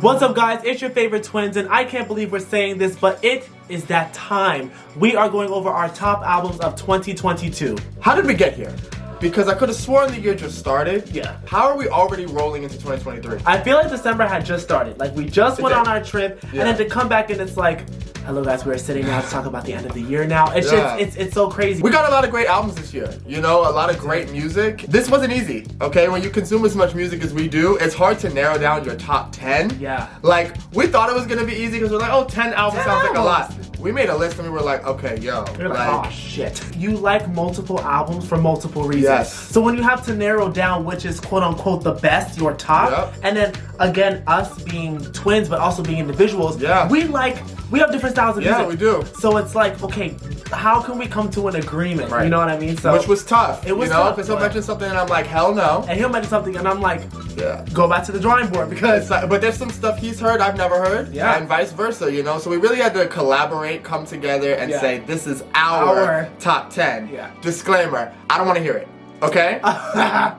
What's up, guys? It's your favorite twins, and I can't believe we're saying this, but it is that time. We are going over our top albums of 2022. How did we get here? Because I could have sworn the year just started. Yeah. How are we already rolling into 2023? I feel like December had just started. Like, we just went on our trip, and then to come back and it's like, hello guys, we're sitting down to talk about the end of the year now. It's just, it's so crazy. We got a lot of great albums this year, you know, a lot of great music. This wasn't easy, okay? When you consume as much music as we do, it's hard to narrow down your top 10. Yeah. Like, we thought it was gonna be easy because we're like, oh, 10 albums sounds like a lot. We made a list and we were like, okay, yo. You're like, oh shit. You like multiple albums for multiple reasons. Yes. So when you have to narrow down which is quote unquote the best, your top, and then again, us being twins but also being individuals, we have different styles of music. Yeah, we do. So it's like, okay, how can we come to an agreement? Right. You know what I mean? So which was tough. It was tough. tough. Because he'll mention something and I'm like, hell no. And he'll mention something and I'm like, go back to the drawing board because. But there's some stuff he's heard I've never heard. Yeah. And vice versa, you know? So we really had to collaborate, come together, and say, this is our top 10. Yeah. Disclaimer, I don't want to hear it. Okay?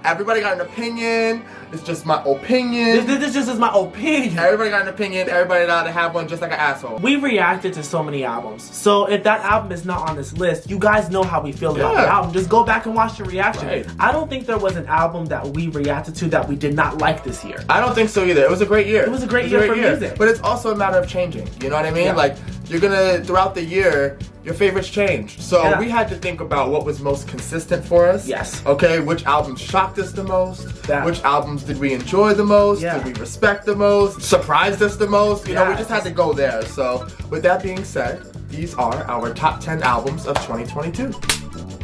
Everybody got an opinion. It's just my opinion. This just is my opinion. Everybody got an opinion. Everybody allowed to have one just like an asshole. We reacted to so many albums. So if that album is not on this list, you guys know how we feel about the album. Just go back and watch the reaction. Right. I don't think there was an album that we reacted to that we did not like this year. I don't think so either. It was a great year. It was a great year for music. But it's also a matter of changing. You know what I mean? Yeah. Like, you're gonna, throughout the year, your favorites change. So we had to think about what was most consistent for us. Yes. Okay, which albums shocked us the most? That. Which albums did we enjoy the most? Yeah. Did we respect the most? Surprised us the most? You know, we just had to go there. So, with that being said, these are our top 10 albums of 2022.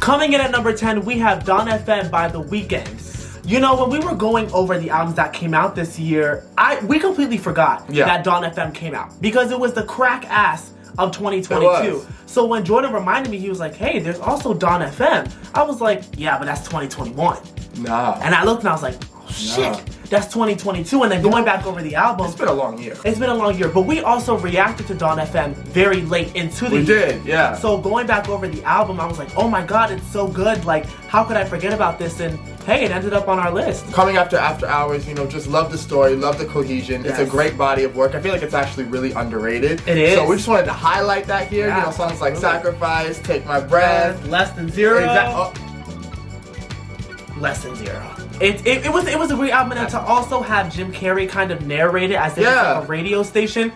Coming in at number 10, we have Dawn FM by The Weeknd. You know, when we were going over the albums that came out this year, we completely forgot that Dawn FM came out because it was the crack ass of 2022. So when Jordan reminded me, he was like, hey, there's also Dawn FM. I was like, yeah, but that's 2021. Nah. And I looked and I was like, oh shit, that's 2022. And then going back over the album. It's been a long year. It's been a long year. But we also reacted to Dawn FM very late into the year. We did, yeah. So going back over the album, I was like, oh my god, it's so good. Like, how could I forget about this? And hey, it ended up on our list. Coming after Hours, you know, just love the story, love the cohesion. Yes. It's a great body of work. I feel like it's actually really underrated. It is. So we just wanted to highlight that here. Yeah, you know, songs like Sacrifice, Take My Breath, Less Than Zero. Exactly. Less Than Zero. It was a great album, and to also have Jim Carrey kind of narrate it as if it's like a radio station.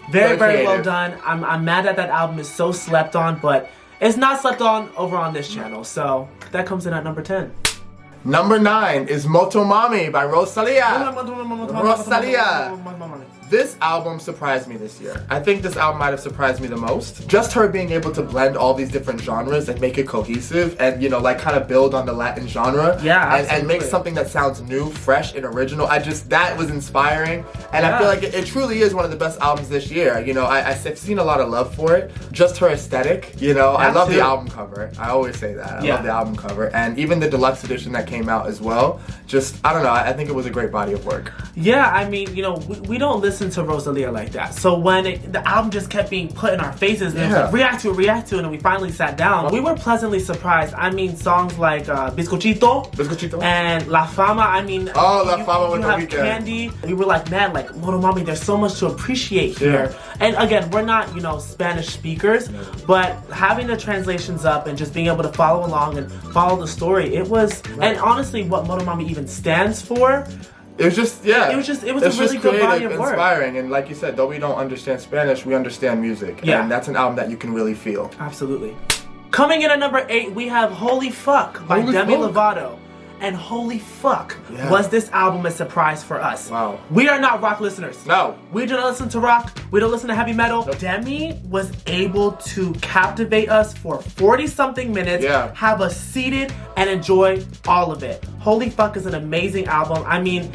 Very well done. I'm mad that album is so slept on, but it's not slept on over on this channel. So that comes in at number 10. Number 9 is Motomami by Rosalia. Rosalia. This album surprised me this year. I think this album might have surprised me the most. Just her being able to blend all these different genres and make it cohesive and, you know, like kind of build on the Latin genre. Yeah, and make something that sounds new, fresh, and original. That was inspiring. And I feel like it truly is one of the best albums this year. You know, I've seen a lot of love for it. Just her aesthetic, you know. I love the album cover. I always say that. I love the album cover. And even the deluxe edition that came out as well. Just, I don't know, I think it was a great body of work. Yeah, I mean, you know, we don't listen to Rosalia like that. So when the album just kept being put in our faces and it was like, react to it, and we finally sat down, we were pleasantly surprised. I mean, songs like Bizcochito and La Fama, I mean, La Fama with The Weeknd. Candy. We were like, man, like, Motomami, there's so much to appreciate here. And again, we're not, you know, Spanish speakers, but having the translations up and just being able to follow along and follow the story, it was, and honestly, what Motomami even stands for, it was just, it was a really good body of work. Inspiring, and like you said, though we don't understand Spanish, we understand music. Yeah. And that's an album that you can really feel. Absolutely. Coming in at number 8, we have Holy Fuck by Demi Lovato. And holy fuck, was this album a surprise for us. Wow. We are not rock listeners. No. We don't listen to rock. We don't listen to heavy metal. Nope. Demi was able to captivate us for 40-something minutes, have us seated, and enjoy all of it. Holy Fuck is an amazing album. I mean,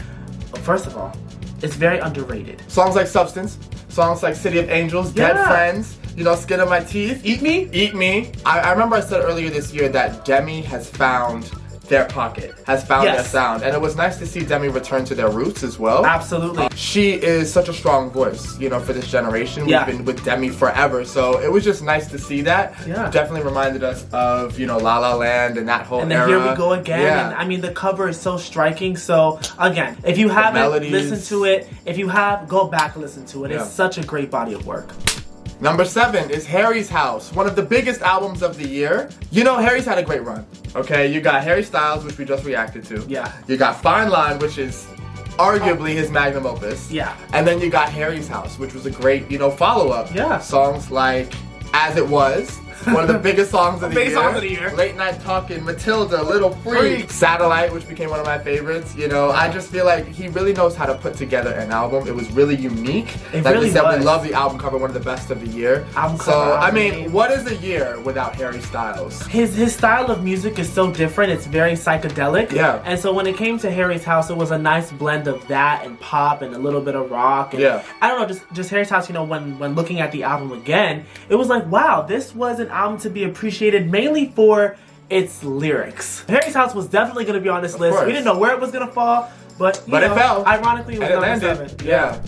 first of all, it's very underrated. Songs like Substance, songs like City of Angels, Dead Friends, you know, Skin on My Teeth. Eat Me. Eat Me. I remember I said earlier this year that Demi has found their pocket, has found their sound. And it was nice to see Demi return to their roots as well. Absolutely. She is such a strong voice, you know, for this generation. We've been with Demi forever, so it was just nice to see that. Yeah. Definitely reminded us of, you know, La La Land and that whole era. And then Here We Go Again. Yeah. And I mean, the cover is so striking. So again, if you haven't listened to it, if you have, go back and listen to it. It's such a great body of work. Number 7 is Harry's House, one of the biggest albums of the year. You know, Harry's had a great run, okay? You got Harry Styles, which we just reacted to. Yeah. You got Fine Line, which is arguably his magnum opus. Yeah. And then you got Harry's House, which was a great, you know, follow-up. Yeah. Songs like As It Was, one of the biggest songs of the year. Late Night Talking, Matilda, Little Freak, Satellite, which became one of my favorites. You know, I just feel like he really knows how to put together an album. It was really unique. It like really we said, was. we love the album cover, one of the best of the year. I mean, what is a year without Harry Styles? His style of music is so different. It's very psychedelic. Yeah. And so when it came to Harry's House, it was a nice blend of that and pop and a little bit of rock. And I don't know, just Harry's House, you know, when looking at the album again, it was like, wow, this was an album to be appreciated mainly for its lyrics. Harry's House was definitely going to be on this list. We didn't know where it was going to fall, but you know, it fell. Ironically, it was number 7. Yeah.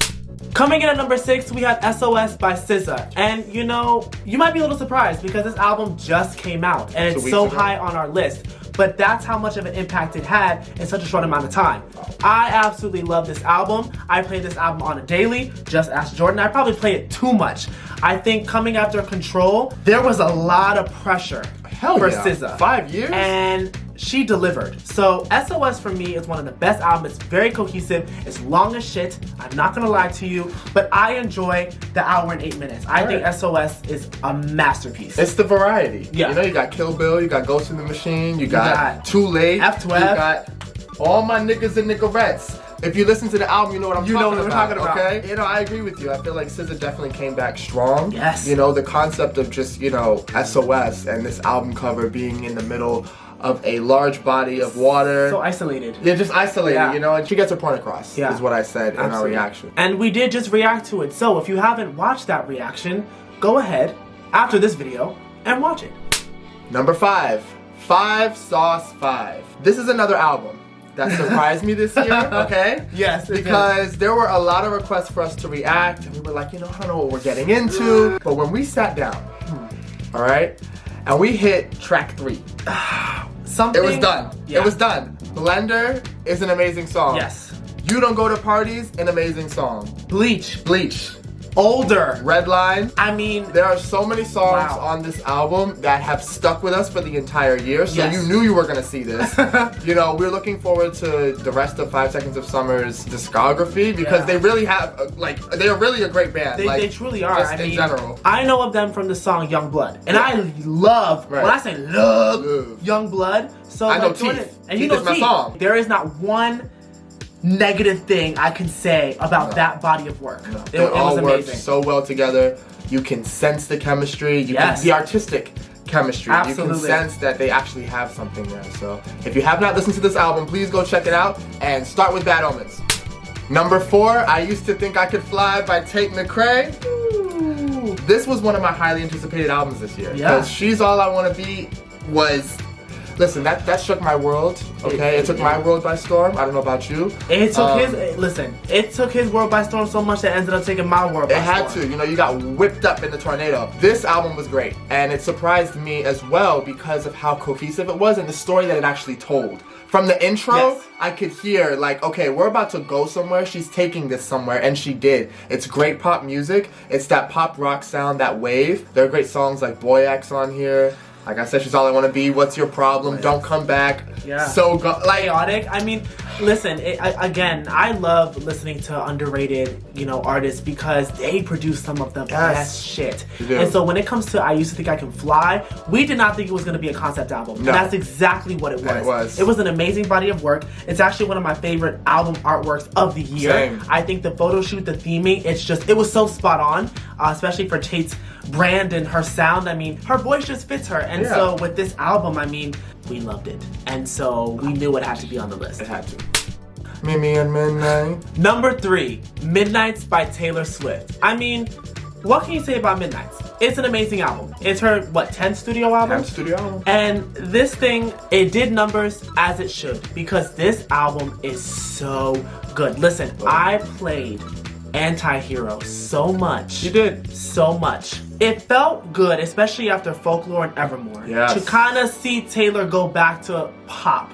Coming in at number 6, we have SOS by SZA. And you know, you might be a little surprised because this album just came out and it's so high on our list. But that's how much of an impact it had in such a short amount of time. I absolutely love this album. I play this album on a daily. Just ask Jordan. I probably play it too much. I think coming after Control, there was a lot of pressure for SZA. 5 years? And she delivered. So SOS for me is one of the best albums. It's very cohesive. It's long as shit. I'm not gonna lie to you, but I enjoy the hour and 8 minutes. I think SOS is a masterpiece. It's the variety. Yeah. You know, you got Kill Bill, you got Ghost in the Machine, you got Too Late, F12. You got all my niggas and niggerettes. If you listen to the album, you know what I'm talking about. Okay? You know, I agree with you. I feel like SZA definitely came back strong. Yes. You know, the concept of just, you know, SOS and this album cover being in the middle of a large body of water. So isolated. Yeah, just isolated, you know, and she gets her point across, is what I said in our reaction. And we did just react to it. So if you haven't watched that reaction, go ahead after this video and watch it. Number 5, 5 Sauce 5. This is another album that surprised me this year, okay? Yes. Because there were a lot of requests for us to react, and we were like, you know, I don't know what we're getting into. But when we sat down, all right, and we hit track 3, it was done. Yeah. It was done. Blender is an amazing song. Yes. You Don't Go to Parties, an amazing song. Bleach. Older. Redline. I mean, there are so many songs on this album that have stuck with us for the entire year, so you knew you were gonna see this. You know, we're looking forward to the rest of 5 Seconds of Summer's discography because they really have, like, they are really a great band. They truly are. Just in general. I know of them from the song Young Blood, and I love, when I say love, Young Blood. So I know Teeth. And you know Teeth is my song. There is not one negative thing I can say about that body of work. They all work so well together. You can sense the chemistry. You can, the artistic chemistry. Absolutely. You can sense that they actually have something there. So if you have not listened to this album, please go check it out and start with Bad Omens. Number 4, I Used to Think I Could Fly by Tate McRae. Ooh. This was one of my highly anticipated albums this year. Because She's All I Want to Be was... Listen, that shook my world, okay? It took my world by storm. I don't know about you. It took it took his world by storm so much that it ended up taking my world by storm. It had to. You know, you got whipped up in the tornado. This album was great, and it surprised me as well because of how cohesive it was and the story that it actually told. From the intro, I could hear, like, okay, we're about to go somewhere. She's taking this somewhere, and she did. It's great pop music. It's that pop rock sound, that wave. There are great songs like Boy X on here. Like I said, She's All I Want to Be, What's Your Problem, Don't Come Back. So chaotic. I mean, listen, again, I love listening to underrated, you know, artists because they produce some of the best shit. And so when it comes to I Used to Think I Can Fly, we did not think it was going to be a concept album. No. And that's exactly what it was. It was an amazing body of work. It's actually one of my favorite album artworks of the year. Same. I think the photo shoot, the theming, it was so spot on, especially for Tate's brand and her sound. I mean, her voice just fits her. And so with this album, I mean, we loved it. And so we knew it had to be on the list. It had to. Meet Me at Midnight. Number 3, Midnights by Taylor Swift. I mean, what can you say about Midnights? It's an amazing album. It's her, 10th studio album? 10th studio album. And this thing, it did numbers as it should, because this album is so good. Listen, I played Anti-Hero so much. You did. So much. It felt good, especially after Folklore and Evermore. Yes. To kind of see Taylor go back to pop.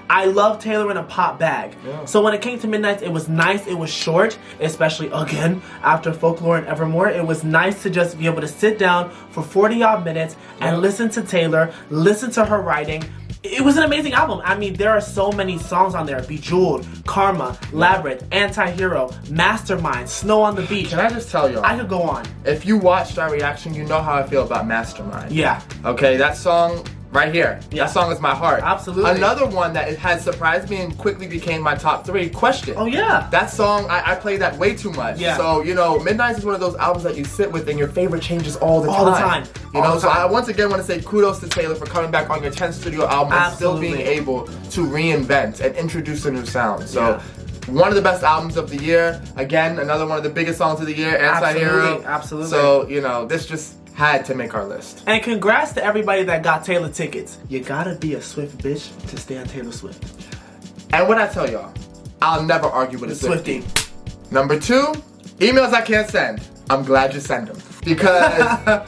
I love Taylor in a pop bag. Yeah. So when it came to Midnights, it was nice. It was short, especially again after Folklore and Evermore. It was nice to just be able to sit down for 40-odd minutes and listen to Taylor, listen to her writing. It was an amazing album. I mean, there are so many songs on there. Bejeweled, Karma, Labyrinth, Anti-Hero, Mastermind, Snow on the Beach. Can I just tell y'all? I could go on. If you watched our reaction, you know how I feel about Mastermind. Yeah. Okay, that song right here. Yeah. That song is my heart. Absolutely. Another one that it has surprised me and quickly became my top 3, Question. Oh, yeah. That song, I play that way too much. Yeah. So, you know, Midnights is one of those albums that you sit with and your favorite changes all the time. All the time. You know, so I once again want to say kudos to Taylor for coming back on your 10th studio album and still being able to reinvent and introduce a new sound. So, one of the best albums of the year. Again, another one of the biggest songs of the year, Anti-Hero. Absolutely. So, you know, this just had to make our list. And congrats to everybody that got Taylor tickets. You gotta be a Swift bitch to stay on Taylor Swift. And what I tell y'all, I'll never argue with a Swiftie. Swiftie. Number 2, emails I can't send. I'm glad you send them. Because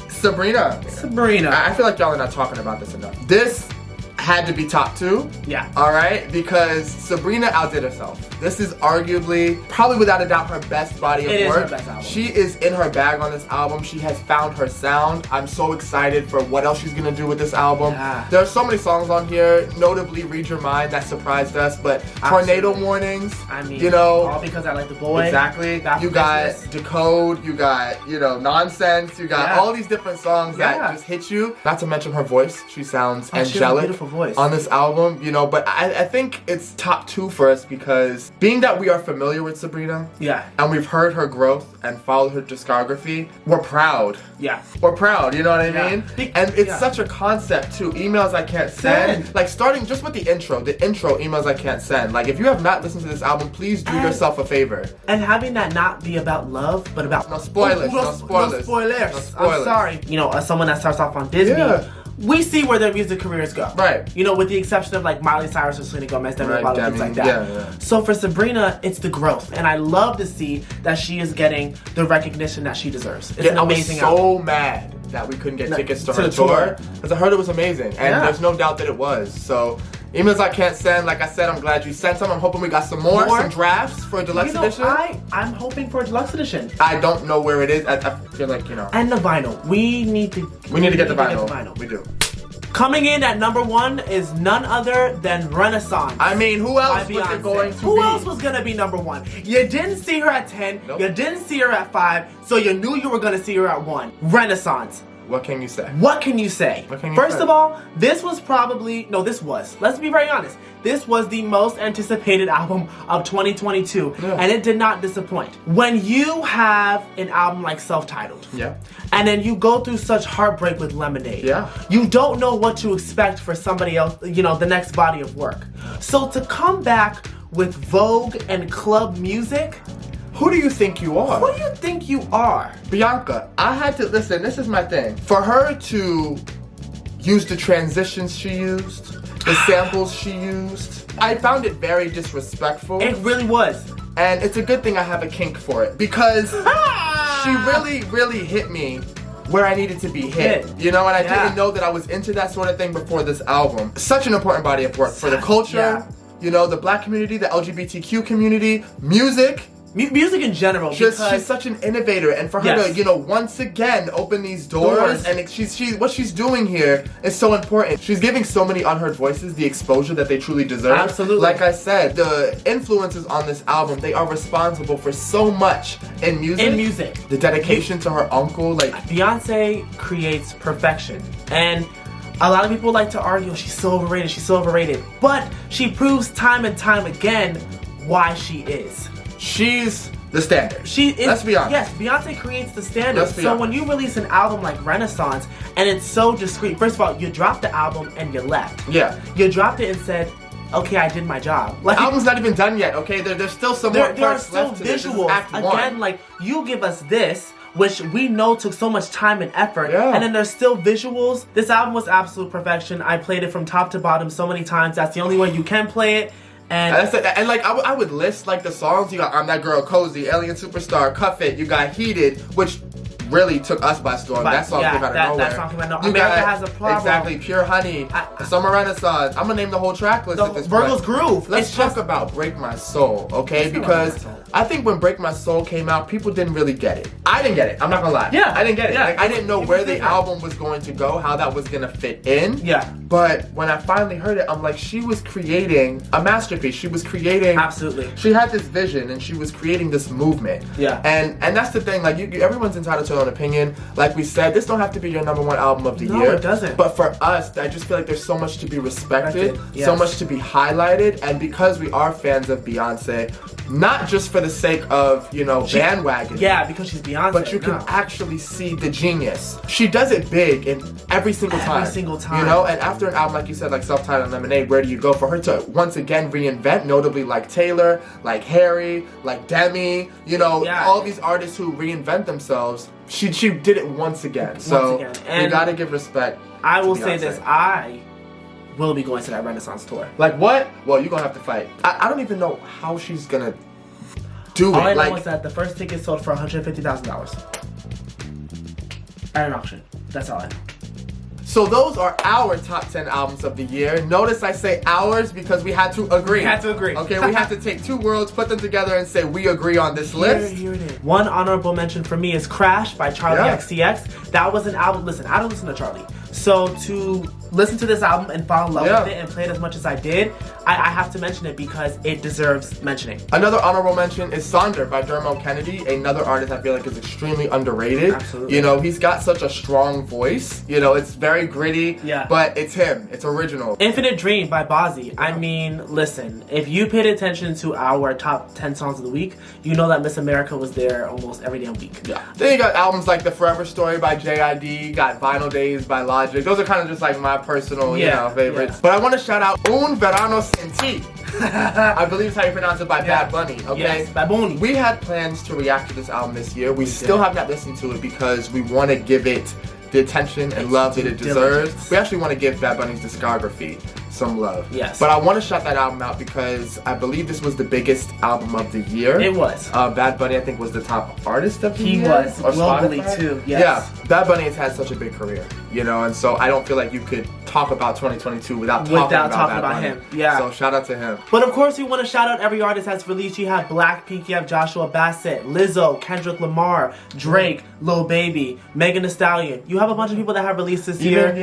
Sabrina. I feel like y'all are not talking about this enough. This had to be top 2. Yeah. Alright? Because Sabrina outdid herself. This is arguably, probably without a doubt, her best body of work. It is her best album. She is in her bag on this album. She has found her sound. I'm so excited for what else she's gonna do with this album. Yeah. There are so many songs on here, notably Read Your Mind, that surprised us, but Tornado Warnings, I mean, you know. All Because I Like the Boy. Exactly. Bad You for got Business. Decode, you got, you know, Nonsense, you got all these different songs that just hit you. Not to mention her voice. She sounds angelic. She has a beautiful voice. On this album, you know, but I think it's top 2 for us because being that we are familiar with Sabrina, and we've heard her growth and followed her discography, we're proud. Yeah. We're proud, you know what I mean? And it's such a concept too. Emails I can't send. Like starting just with the intro, Emails I Can't Send. Like if you have not listened to this album, please do yourself a favor. And having that not be about love, but about no spoilers. No spoilers. I'm sorry. You know, as someone that starts off on Disney, we see where their music careers go. Right. You know, with the exception of like Miley Cyrus or Selena Gomez, things like that. Yeah. So for Sabrina, it's the growth. And I love to see that she is getting the recognition that she deserves. It's an amazing album. I was so mad that we couldn't get tickets to her tour. Because I heard it was amazing. And there's no doubt that it was. So Emails I Can't Send, like I said, I'm glad you sent some. I'm hoping we got some some drafts for a deluxe edition. I'm hoping for a deluxe edition. I don't know where it is. I feel like, you know. And the vinyl. We need to get the vinyl. We do. Coming in at number 1 is none other than Renaissance. I mean, who else was it going to be? Who else was gonna be number 1? You didn't see her at 10. Nope. You didn't see her at 5. So you knew you were gonna see her at 1. Renaissance. What can you say? What can you say? First of all, let's be very honest. This was the most anticipated album of 2022, and it did not disappoint. When you have an album like Self-Titled, and then you go through such heartbreak with Lemonade, you don't know what to expect for somebody else, you know, the next body of work. So to come back with Vogue and club music, who do you think you are? Who do you think you are? Bianca, I had to, listen, this is my thing. For her to use the transitions she used, the samples she used, I found it very disrespectful. It really was. And it's a good thing I have a kink for it because she really, really hit me where I needed to be hit. You know, and I didn't know that I was into that sort of thing before this album. Such an important body of work for the culture, you know, the black community, the LGBTQ community, music. Music in general. She's such an innovator, and for her to, you know, once again open these doors, and what she's doing here is so important. She's giving so many unheard voices the exposure that they truly deserve. Absolutely. Like I said, the influences on this album, they are responsible for so much in music. The dedication to her uncle, like Beyonce creates perfection, and a lot of people like to argue she's so overrated, but she proves time and time again why she is. She's the standard. Let's be honest. Yes, Beyonce creates the standard. So when you release an album like Renaissance and it's so discreet, first of all, you dropped the album and you left. Yeah. You dropped it and said, okay, I did my job. Like, the album's not even done yet, okay? There's still some more parts left to this. This is Act 1. Again, like, you give us this, which we know took so much time and effort. Yeah. And then there's still visuals. This album was absolute perfection. I played it from top to bottom so many times. That's the only way you can play it. And like I would list like the songs. You got I'm That Girl, Cozy, Alien Superstar, Cuff It. You got Heated, which really took us by storm. That song came out of nowhere. That song came out of nowhere. America Has a Problem. Exactly. Pure Honey, Summer Renaissance. I'm gonna name the whole track list at this Virgil's point. Groove. Let's talk about Break My Soul, okay? Because I think when Break My Soul came out, people didn't really get it. I didn't get it. I'm not gonna lie. Yeah. I didn't get it. Yeah. Like, I didn't know where the album was going to go, how that was gonna fit in. Yeah. But when I finally heard it, I'm like, she was creating a masterpiece. She was creating. Absolutely. She had this vision, and she was creating this movement. Yeah. And that's the thing. Like, everyone's entitled to their own opinion. Like we said, this don't have to be your #1 album of the year. No, it doesn't. But for us, I just feel like there's so much to be respected, yes. so much to be highlighted, and because we are fans of Beyonce, not just for the sake of, bandwagon. Yeah, because she's Beyonce. But you can actually see the genius. She does it big in every single time. Every single time. And after an album, like you said, like Self-Titled Lemonade, where do you go? For her to once again reinvent, notably like Taylor, like Harry, like Demi, all these artists who reinvent themselves, she did it once again. So we gotta give respect. I will to say Beyonce. this, I will be going to that Renaissance tour. Like what? Well, you're gonna have to fight. I don't even know how she's gonna do it. All I know is that the first ticket sold for $150,000 at an auction. That's all I know. So those are our top 10 albums of the year. Notice I say ours because we had to agree. We had to agree. Okay, we had to take two worlds, put them together, and say we agree on this list. Here it is. One honorable mention for me is Crash by Charlie XCX. That was an album. Listen, I don't listen to Charlie. So to listen to this album and fall in love with it and play it as much as I did, I have to mention it because it deserves mentioning. Another honorable mention is Sonder by Dermot Kennedy, another artist I feel like is extremely underrated. Absolutely. He's got such a strong voice. It's very gritty, but it's him. It's original. Infinite Dream by Bazzi. I mean, listen, if you paid attention to our top 10 songs of the week, you know that Miss America was there almost every damn week. Yeah. Then you got albums like The Forever Story by J.I.D., got Vinyl Days by Logic. Those are kind of just like my personal, favorites. Yeah. But I want to shout out Un Verano Sin Ti. I believe it's how you pronounce it, by Bad Bunny, okay? Yes, Bad Bunny. We had plans to react to this album this year. We still have not listened to it because we want to give it the attention and love that it deserves. We actually want to give Bad Bunny's discography some love. Yes. But I want to shout that album out because I believe this was the biggest album of the year. It was. Bad Bunny, I think, was the top artist of the year. He was. Or globally, Spotify. too. Yes. Yeah. Bad Bunny has had such a big career, and so I don't feel like you could talk about 2022 without talking about him. Yeah. So shout out to him. But of course, we want to shout out every artist that's released. You have Blackpink, you have Joshua Bassett, Lizzo, Kendrick Lamar, Drake, Lil Baby, Megan Thee Stallion. You have a bunch of people that have released this year.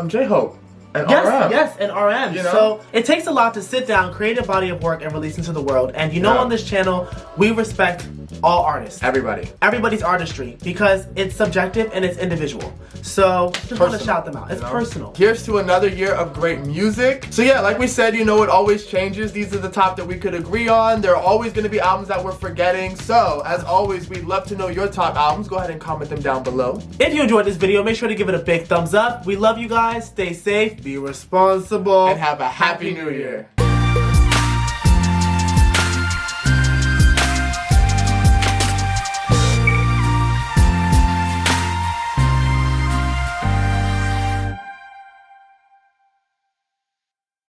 J-Hope. And yes, RM. yes, and RM. So it takes a lot to sit down, create a body of work, and release into the world. And on this channel, we respect all artists. Everybody's artistry, because it's subjective and it's individual. So just want to shout them out. It's personal. Here's to another year of great music. So yeah, like we said, it always changes. These are the top that we could agree on. There are always going to be albums that we're forgetting. So as always, we'd love to know your top albums. Go ahead and comment them down below. If you enjoyed this video, make sure to give it a big thumbs up. We love you guys. Stay safe. Be responsible. And have a happy new year.